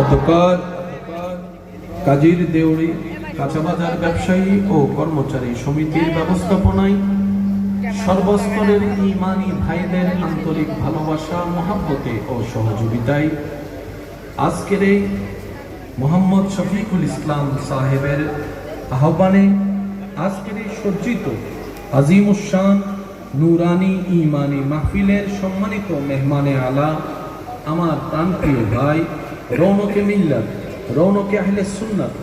অধ্যকার কাজীর দেউড়ি কাঁচাবাজার ব্যবসায়ী ও কর্মচারী সমিতির ব্যবস্থাপনায় সর্বস্তরের ঈমানী ভাইদের আন্তরিক ভালোবাসা, মহাব্বতে ও সহযোগিতায় আজকের এই মোহাম্মদ শফিকুল ইসলাম সাহেবের আহ্বানে আজকের এই সজ্জিত আজিমুশান নুরানি ঈমানী মাহফিলের সম্মানিত মেহমানে আলা, আমার প্রাণপ্রিয় ভাই, রৌনকে মিল্লাত, রৌনকে আহলে সুন্নাত